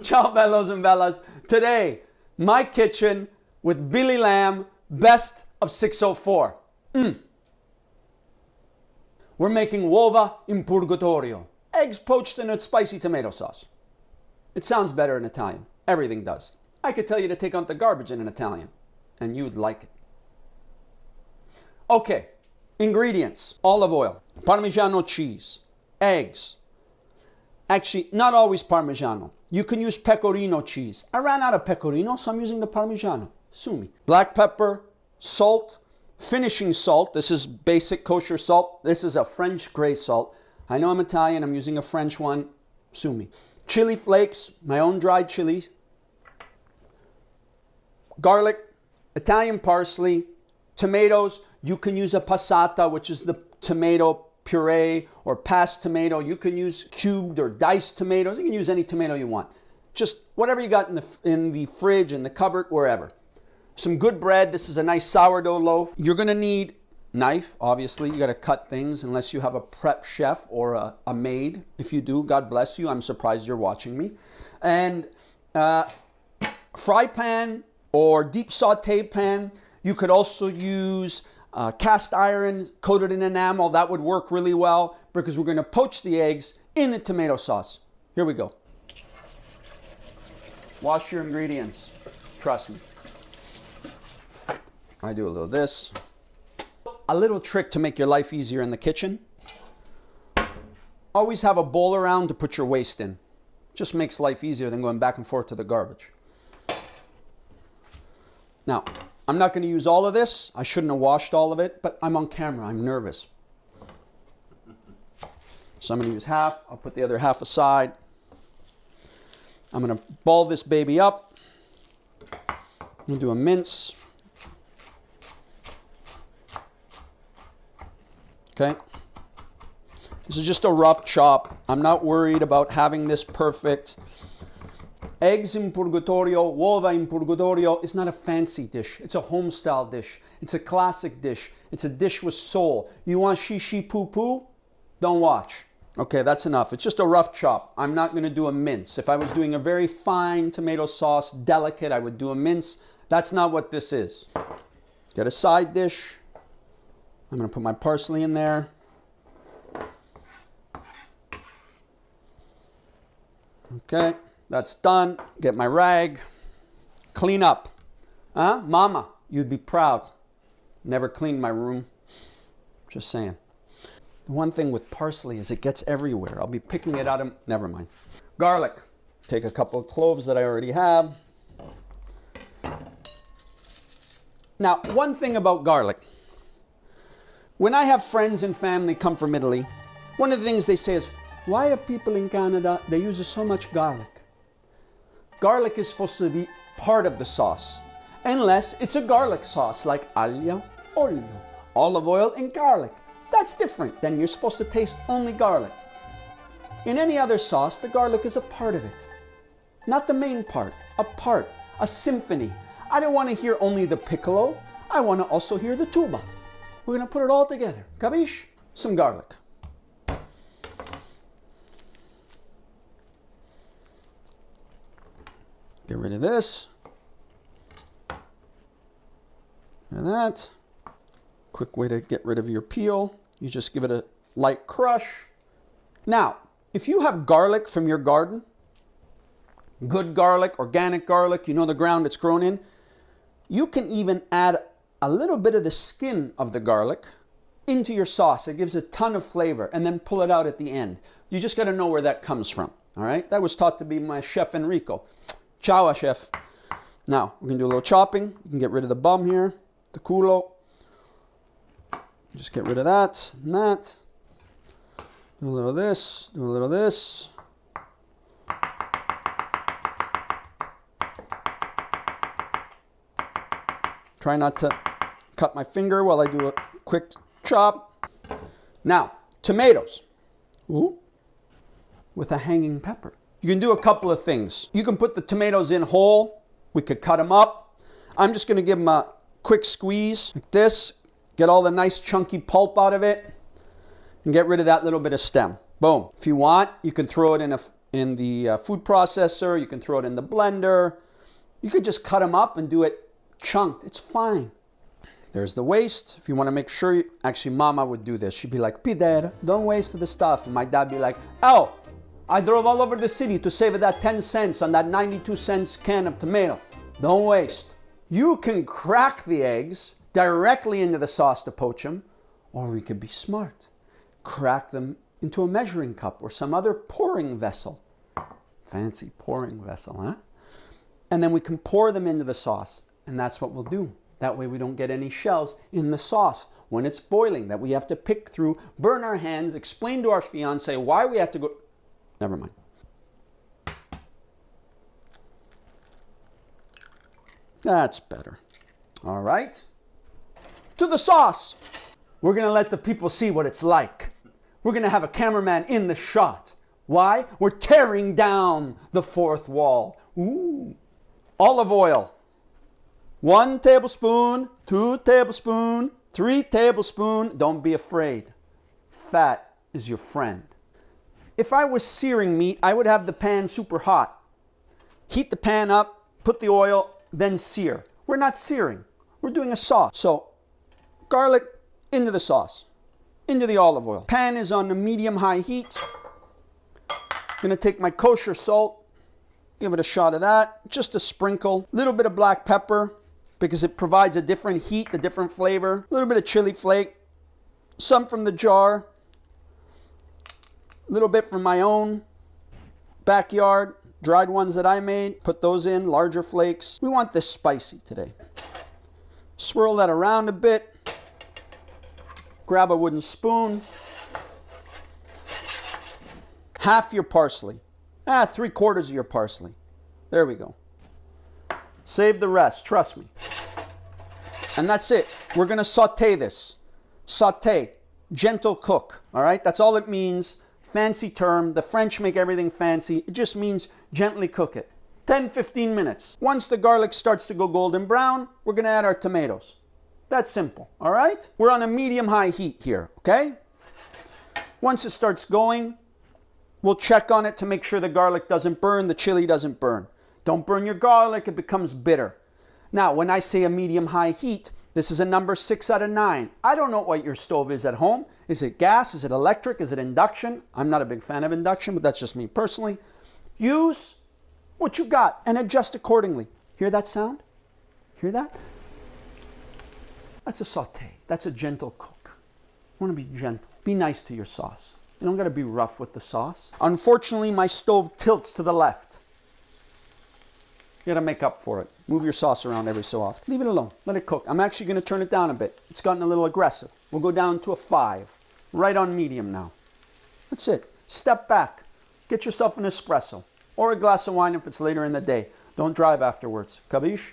Ciao Bellos and Bellas. Today, my kitchen with Billy Lamb, best of 604. We're making uova in Purgatorio. Eggs poached in a spicy tomato sauce. It sounds better in Italian. Everything does. I could tell you to take out the garbage in an Italian, and you'd like it. Okay, ingredients. Olive oil, Parmigiano cheese, eggs. Actually, not always Parmigiano. You can use pecorino cheese. I ran out of pecorino, so I'm using the Parmigiano. Sue me. Black pepper, salt, finishing salt. This is basic kosher salt. This is a French gray salt. I know I'm Italian. I'm using a French one. Sue me. Chili flakes, my own dried chilies. Garlic, Italian parsley, tomatoes. You can use a passata, which is the tomato puree, or passed tomato. You can use cubed or diced tomatoes. You can use any tomato you want. Just whatever you got in the fridge, in the cupboard, wherever. Some good bread. This is a nice sourdough loaf. You're going to need knife, obviously. You got to cut things unless you have a prep chef or a maid. If you do, God bless you. I'm surprised you're watching me. And fry pan or deep saute pan. You could also use cast iron coated in enamel. That would work really well because we're going to poach the eggs in the tomato sauce. Here we go. Wash your ingredients. Trust me. I do a little this. A little trick to make your life easier in the kitchen. Always have a bowl around to put your waste in. Just makes life easier than going back and forth to the garbage. Now, I'm not going to use all of this. I shouldn't have washed all of it, but I'm on camera. I'm nervous. So I'm going to use half. I'll put the other half aside. I'm going to ball this baby up. I'm going to do a mince. Okay. This is just a rough chop. I'm not worried about having this perfect. Eggs in Purgatorio, uova in Purgatorio is not a fancy dish. It's a home-style dish. It's a classic dish. It's a dish with soul. You want shishi poo-poo? Don't watch. Okay, that's enough. It's just a rough chop. I'm not going to do a mince. If I was doing a very fine tomato sauce, delicate, I would do a mince. That's not what this is. Get a side dish. I'm going to put my parsley in there. Okay, that's done. Get my rag. Clean up. Huh? Mama, you'd be proud. Never cleaned my room. Just saying. The one thing with parsley is it gets everywhere. I'll be picking it out of... Never mind. Garlic. Take a couple of cloves that I already have. Now, one thing about garlic. When I have friends and family come from Italy, one of the things they say is, why are people in Canada, they use so much garlic? Garlic is supposed to be part of the sauce, unless it's a garlic sauce like aglio olio, olive oil and garlic. That's different. Then you're supposed to taste only garlic. In any other sauce, the garlic is a part of it. Not the main part, a part, a symphony. I don't want to hear only the piccolo. I want to also hear the tuba. We're going to put it all together. Capiche? Some garlic. Get rid of this. Rid of that. Quick way to get rid of your peel. You just give it a light crush. Now, if you have garlic from your garden, good garlic, organic garlic, you know the ground it's grown in, you can even add a little bit of the skin of the garlic into your sauce. It gives a ton of flavor, and then pull it out at the end. You just got to know where that comes from. All right, that was taught to be my chef Enrico. Ciao, chef. Now we're gonna do a little chopping. You can get rid of the bum here, the culo. Just get rid of that and that. Do a little of this. Do a little of this. Try not to cut my finger while I do a quick chop. Now, tomatoes. Ooh. With a hanging pepper. You can do a couple of things. You can put the tomatoes in whole. We could cut them up. I'm just going to give them a quick squeeze like this. Get all the nice chunky pulp out of it. And get rid of that little bit of stem. Boom. If you want, you can throw it in the food processor. You can throw it in the blender. You could just cut them up and do it chunked. It's fine. There's the waste. If you want to make sure, actually Mama would do this. She'd be like, Peter, don't waste the stuff. And my dad be like, oh, I drove all over the city to save that 10 cents on that 92 cents can of tomato. Don't waste. You can crack the eggs directly into the sauce to poach them, or we could be smart. Crack them into a measuring cup or some other pouring vessel. Fancy pouring vessel, huh? And then we can pour them into the sauce, and that's what we'll do. That way we don't get any shells in the sauce when it's boiling that we have to pick through, burn our hands, explain to our fiance why we have to go. Never mind. That's better. All right. To the sauce. We're going to let the people see what it's like. We're going to have a cameraman in the shot. Why? We're tearing down the fourth wall. Ooh. Olive oil. 1 tablespoon, 2 tablespoons, 3 tablespoons. Don't be afraid. Fat is your friend. If I was searing meat, I would have the pan super hot. Heat the pan up, put the oil, then sear. We're not searing. We're doing a sauce. So, garlic into the sauce, into the olive oil. Pan is on a medium-high heat. I'm going to take my kosher salt, give it a shot of that, just a sprinkle, a little bit of black pepper, because it provides a different heat, a different flavor. A little bit of chili flake, some from the jar, a little bit from my own backyard, dried ones that I made. Put those in, larger flakes. We want this spicy today. Swirl that around a bit. Grab a wooden spoon. Half your parsley. 3/4 of your parsley. There we go. Save the rest, trust me. And that's it. We're going to saute this. Saute. Gentle cook. All right? That's all it means. Fancy term. The French make everything fancy. It just means gently cook it. 10-15 minutes. Once the garlic starts to go golden brown, we're going to add our tomatoes. That's simple. All right? We're on a medium-high heat here. Okay? Once it starts going, we'll check on it to make sure the garlic doesn't burn, the chili doesn't burn. Don't burn your garlic, it becomes bitter. Now, when I say a medium-high heat, this is a number 6 out of 9. I don't know what your stove is at home. Is it gas? Is it electric? Is it induction? I'm not a big fan of induction, but that's just me personally. Use what you got and adjust accordingly. Hear that sound? Hear that? That's a saute. That's a gentle cook. You want to be gentle. Be nice to your sauce. You don't got to be rough with the sauce. Unfortunately, my stove tilts to the left. You got to make up for it. Move your sauce around every so often. Leave it alone. Let it cook. I'm actually going to turn it down a bit. It's gotten a little aggressive. We'll go down to a 5. Right on medium now. That's it. Step back. Get yourself an espresso. Or a glass of wine if it's later in the day. Don't drive afterwards. Kabish?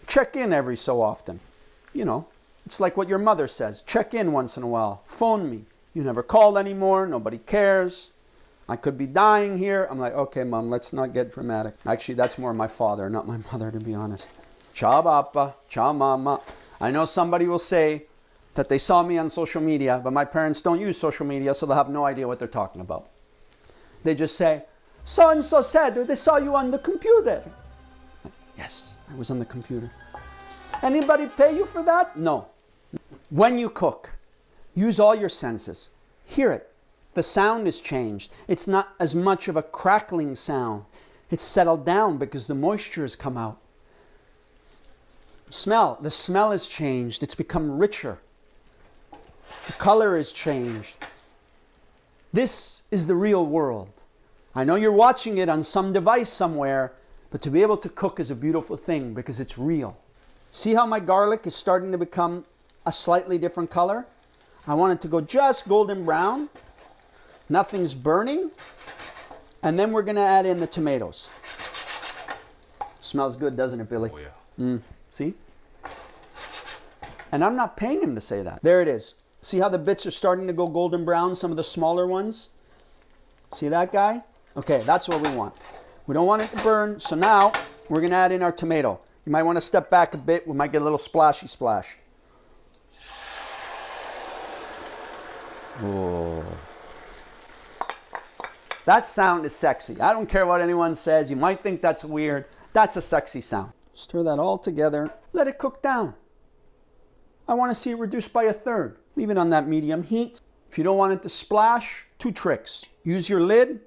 Check in every so often. You know, it's like what your mother says. Check in once in a while. Phone me. You never call anymore. Nobody cares. I could be dying here. I'm like, okay, Mom, let's not get dramatic. Actually, that's more my father, not my mother, to be honest. Ciao, Papa. Ciao, Mama. I know somebody will say that they saw me on social media, but my parents don't use social media, so they'll have no idea what they're talking about. They just say, so-and-so said they saw you on the computer. Yes, I was on the computer. Anybody pay you for that? No. When you cook, use all your senses. Hear it. The sound is changed. It's not as much of a crackling sound. It's settled down because the moisture has come out. Smell. The smell has changed. It's become richer. The color has changed. This is the real world. I know you're watching it on some device somewhere, but to be able to cook is a beautiful thing because it's real. See how my garlic is starting to become a slightly different color? I want it to go just golden brown. Nothing's burning. And then we're going to add in the tomatoes. Smells good, doesn't it, Billy? Oh, yeah. See? And I'm not paying him to say that. There it is. See how the bits are starting to go golden brown, some of the smaller ones? See that guy? Okay, that's what we want. We don't want it to burn, so now we're going to add in our tomato. You might want to step back a bit. We might get a little splashy splash. Oh. That sound is sexy. I don't care what anyone says. You might think that's weird. That's a sexy sound. Stir that all together. Let it cook down. I want to see it reduced by 1/3. Leave it on that medium heat. If you don't want it to splash, 2 tricks. Use your lid.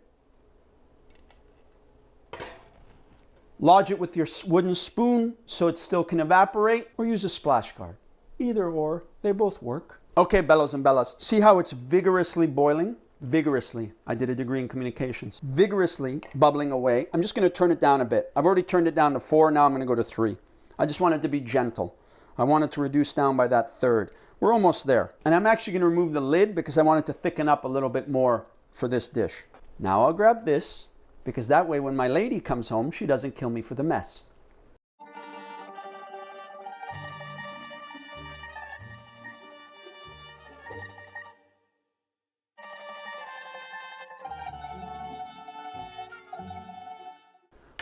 Lodge it with your wooden spoon so it still can evaporate, or use a splash guard. Either or, they both work. Okay, Bellos and Bellas, see how it's vigorously boiling? Vigorously. I did a degree in communications. Vigorously bubbling away. I'm just going to turn it down a bit. I've already turned it down to 4, now I'm going to go to 3. I just want it to be gentle. I want it to reduce down by that 1/3. We're almost there. And I'm actually going to remove the lid because I want it to thicken up a little bit more for this dish. Now I'll grab this, because that way when my lady comes home, she doesn't kill me for the mess.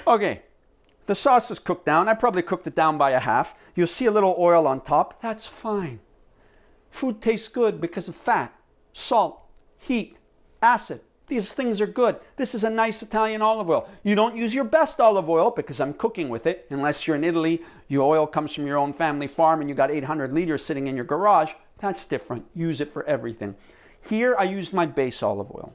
Okay, the sauce is cooked down. I probably cooked it down by a half. You'll see a little oil on top. That's fine. Food tastes good because of fat, salt, heat, acid. These things are good. This is a nice Italian olive oil. You don't use your best olive oil because I'm cooking with it. Unless you're in Italy, your oil comes from your own family farm and you got 800 liters sitting in your garage. That's different. Use it for everything. Here I used my base olive oil.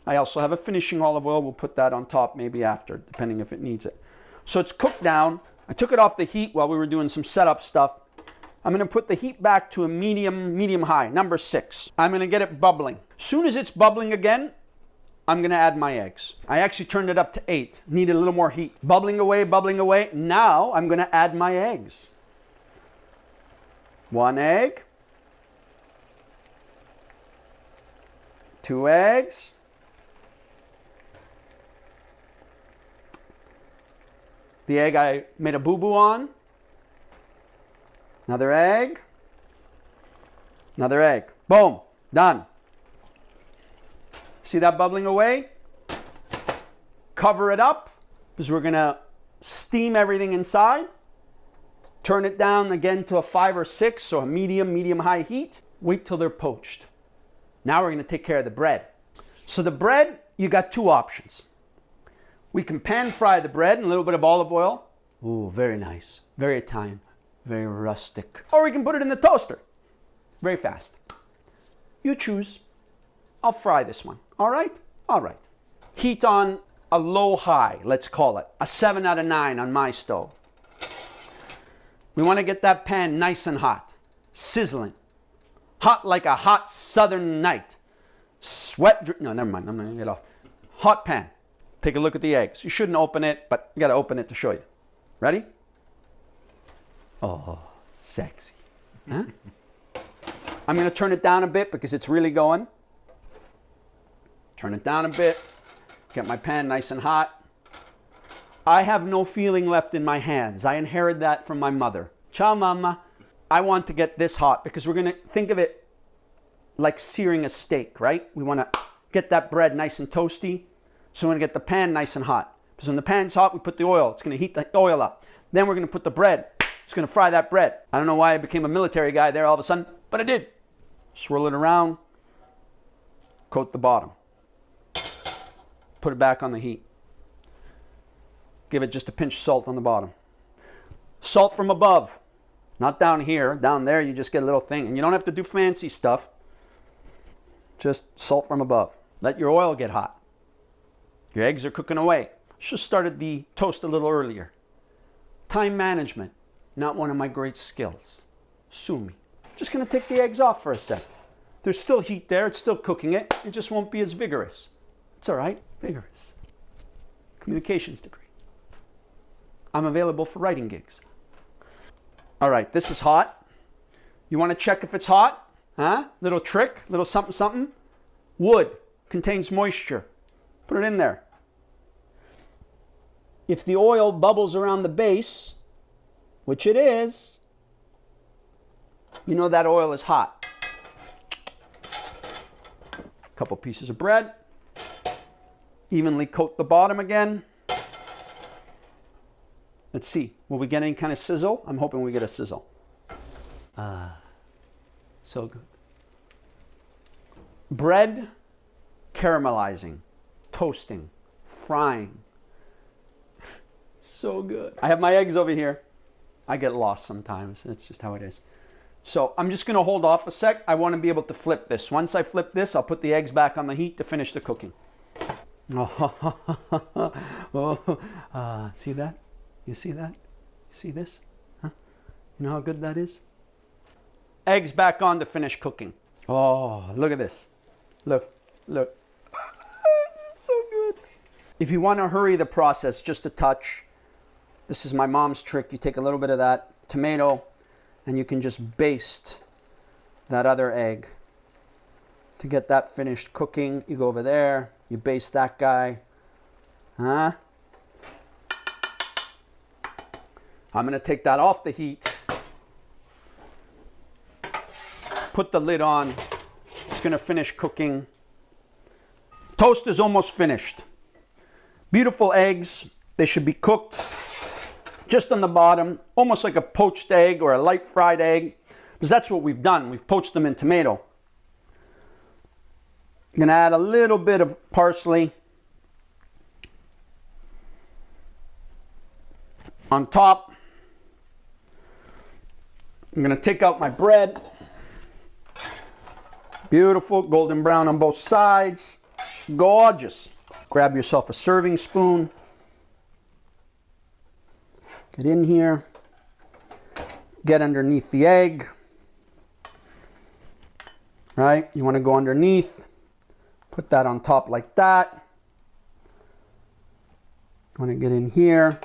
I also have a finishing olive oil. We'll put that on top maybe after, depending if it needs it. So it's cooked down. I took it off the heat while we were doing some setup stuff. I'm going to put the heat back to a medium high, number 6. I'm going to get it bubbling. As soon as it's bubbling again, I'm going to add my eggs. I actually turned it up to 8. Needed a little more heat. Bubbling away, bubbling away. Now I'm going to add my eggs. 1 egg. 2 eggs. The egg I made a boo-boo on. Another egg. Another egg. Boom. Done. See that bubbling away? Cover it up because we're going to steam everything inside. Turn it down again to a 5 or 6, so a medium-high heat. Wait till they're poached. Now we're going to take care of the bread. So the bread, you got 2 options. We can pan fry the bread in a little bit of olive oil. Ooh, very nice. Very Italian. Very rustic. Or we can put it in the toaster. Very fast. You choose. I'll fry this one. All right? All right. Heat on a low-high, let's call it. A 7 out of 9 on my stove. We want to get that pan nice and hot. Sizzling. Hot like a hot southern night. No, never mind. I'm going to get off. Hot pan. Take a look at the eggs. You shouldn't open it, but you got to open it to show you. Ready? Oh, sexy. Huh? I'm going to turn it down a bit because it's really going. Turn it down a bit. Get my pan nice and hot. I have no feeling left in my hands. I inherited that from my mother. Ciao, Mamma. I want to get this hot because we're going to think of it like searing a steak, right? We want to get that bread nice and toasty. So we're going to get the pan nice and hot. Because when the pan's hot, we put the oil. It's going to heat the oil up. Then we're going to put the bread. It's going to fry that bread. I don't know why I became a military guy there all of a sudden, but I did. Swirl it around. Coat the bottom. Put it back on the heat. Give it just a pinch of salt on the bottom. Salt from above. Not down here. Down there, you just get a little thing. And you don't have to do fancy stuff. Just salt from above. Let your oil get hot. Your eggs are cooking away. Should have started the toast a little earlier. Time management, not one of my great skills. Sue me. Just going to take the eggs off for a sec. There's still heat there. It's still cooking it. It just won't be as vigorous. It's all right. Vigorous. Communications degree. I'm available for writing gigs. All right, this is hot. You want to check if it's hot? Huh? Little trick, little something, something. Wood contains moisture. Put it in there. If the oil bubbles around the base, which it is, you know that oil is hot. A couple pieces of bread. Evenly coat the bottom again. Let's see. Will we get any kind of sizzle? I'm hoping we get a sizzle. So good. Bread caramelizing. toasting, frying. So good. I have my eggs over here. I get lost sometimes. That's just how it is. So I'm just going to hold off a sec. I want to be able to flip this. Once I flip this, I'll put the eggs back on the heat to finish the cooking. See that? You see that? You see this? Huh? You know how good that is? Eggs back on to finish cooking. Oh, look at this. Look, look. So good. If you want to hurry the process just a touch, this is my mom's trick. You take a little bit of that tomato and you can just baste that other egg. To get that finished cooking, you go over there, you baste that guy. Huh? I'm going to take that off the heat. Put the lid on. It's going to finish cooking. Toast is almost finished. Beautiful eggs. They should be cooked just on the bottom, almost like a poached egg or a light fried egg, because that's what we've done. We've poached them in tomato. I'm going to add a little bit of parsley on top. I'm going to take out my bread. Beautiful, golden brown on both sides. Gorgeous. Grab yourself a serving spoon. Get in here. Get underneath the egg. Right? You want to go underneath. Put that on top like that. You want to get in here.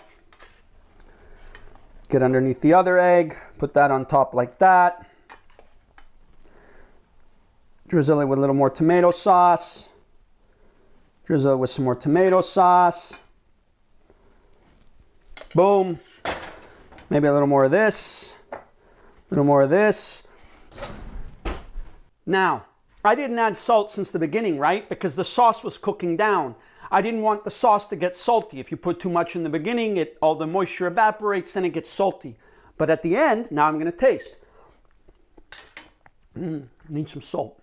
Get underneath the other egg. Put that on top like that. Drizzle it with a little more tomato sauce. Drizzle it with some more tomato sauce. Boom. Maybe a little more of this. A little more of this. Now, I didn't add salt since the beginning, right? Because the sauce was cooking down. I didn't want the sauce to get salty. If you put too much in the beginning, all the moisture evaporates and it gets salty. But at the end, now I'm going to taste. I need some salt.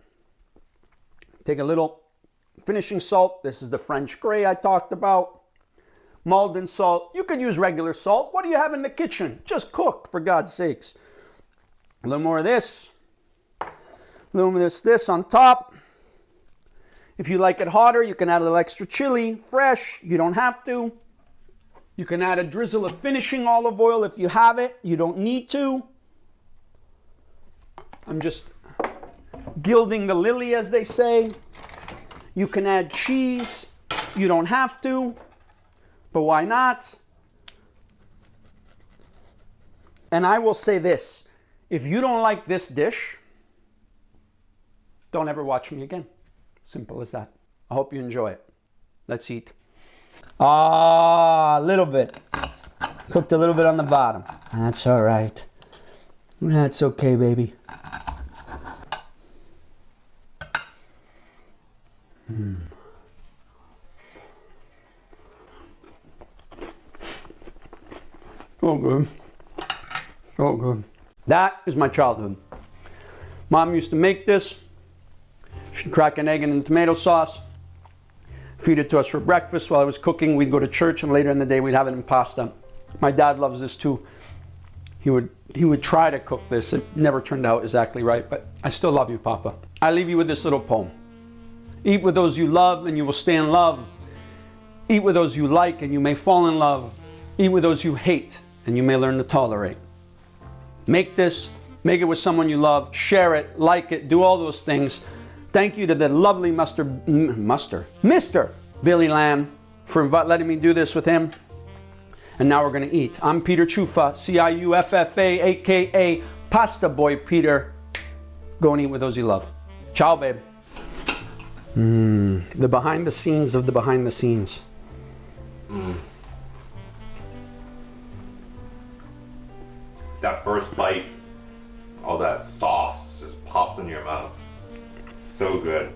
Take a little finishing salt. This is the French gray I talked about. Maldon salt. You could use regular salt. What do you have in the kitchen? Just cook, for God's sakes. A little more of this. A little more of this on top. If you like it hotter, you can add a little extra chili, fresh. You don't have to. You can add a drizzle of finishing olive oil if you have it. You don't need to. I'm just gilding the lily, as they say. You can add cheese. You don't have to, but why not? And I will say this, if you don't like this dish, don't ever watch me again. Simple as that. I hope you enjoy it. Let's eat. A little bit. Cooked a little bit on the bottom. That's all right. That's okay, baby. Oh, good. Oh, good. That is my childhood. Mom used to make this. She'd crack an egg in tomato sauce, feed it to us for breakfast. While I was cooking, we'd go to church, and later in the day, we'd have it in pasta. My dad loves this too. He would try to cook this. It never turned out exactly right, but I still love you, Papa. I leave you with this little poem. Eat with those you love, and you will stay in love. Eat with those you like, and you may fall in love. Eat with those you hate, and you may learn to tolerate. Make this, make it with someone you love, share it, like it, do all those things. Thank you to the lovely Mr. Billy Lamb for letting me do this with him. And now we're going to eat. I'm Peter Ciuffa, Ciuffa, a.k.a. Pasta Boy Peter. Go and eat with those you love. Ciao, babe. The behind the scenes of the behind the scenes. That first bite, all that sauce just pops in your mouth. It's so good.